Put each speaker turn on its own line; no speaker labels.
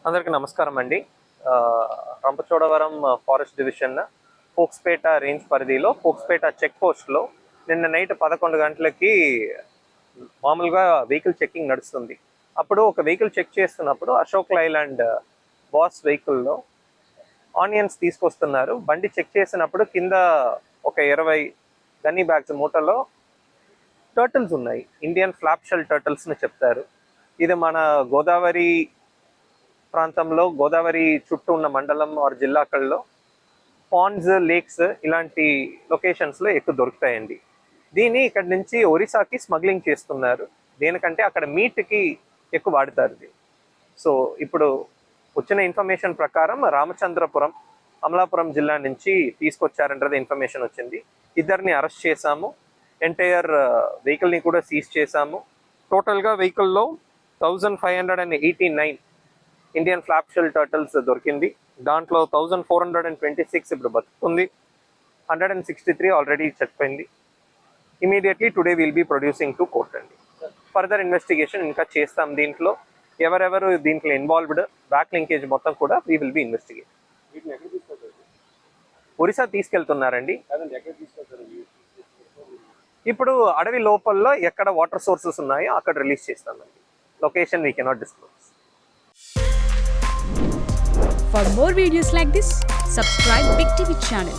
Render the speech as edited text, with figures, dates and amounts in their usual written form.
అందరికీ నమస్కారం అండి. రంపచోడవరం ఫారెస్ట్ డివిజన్ ఫోక్స్పేట రేంజ్ పరిధిలో ఫోక్స్పేట చెక్ పోస్ట్లో నిన్న నైట్ 11 గంటలకి మామూలుగా వెహికల్ చెకింగ్ నడుస్తుంది. అప్పుడు ఒక వెహికల్ చెక్ చేస్తున్నప్పుడు అశోక్ లైలాండ్ బాస్ వెహికల్లో ఆనియన్స్ తీసుకొస్తున్నారు. బండి చెక్ చేసినప్పుడు కింద ఒక 20 గన్నీ బ్యాగ్స్ మూటలో టర్టిల్స్ ఉన్నాయి. ఇండియన్ ఫ్లాప్ షెల్ టర్టిల్స్ని చెప్తారు. ఇది మన గోదావరి ప్రాంతంలో, గోదావరి చుట్టూ ఉన్న మండలం ఆర్ జిల్లాకల్లో పాండ్స్, లేక్స్ ఇలాంటి లొకేషన్స్లో ఎక్కువ దొరుకుతాయండి. దీన్ని ఇక్కడ నుంచి ఒరిస్సాకి స్మగ్లింగ్ చేస్తున్నారు. దేనికంటే అక్కడ మీట్కి ఎక్కువ వాడతారు ఇది. సో ఇప్పుడు వచ్చిన ఇన్ఫర్మేషన్ ప్రకారం రామచంద్రపురం, అమలాపురం జిల్లా నుంచి తీసుకొచ్చారన్నది ఇన్ఫర్మేషన్ వచ్చింది. ఇద్దరిని అరెస్ట్ చేశాము. ఎంటైర్ వెహికల్ని కూడా సీజ్ చేశాము. టోటల్గా వెహికల్లో 1589 ఇండియన్ ఫ్లాప్ షెల్ టర్టిల్స్ దొరికింది. దాంట్లో 1426 ఇప్పుడు బతుకుంది. 163 ఆల్రెడీ చచ్చిపోయింది. Immediately today will be producing to court అండి. ఫర్దర్ ఇన్వెస్టిగేషన్ ఇంకా చేస్తాం. దీంట్లో ఎవరెవరు దీంట్లో ఇన్వాల్వ్డ్, బ్యాక్ లింకేజ్ మొత్తం కూడా we will be investigate. Orissa తీసుకెళ్తున్నారండి. ఇప్పుడు అడవి లోపల్లో ఎక్కడ వాటర్ సోర్సెస్ ఉన్నాయో అక్కడ రిలీజ్ చేస్తామండి. Location we cannot disclose.
For more videos like this, subscribe Big TV channel.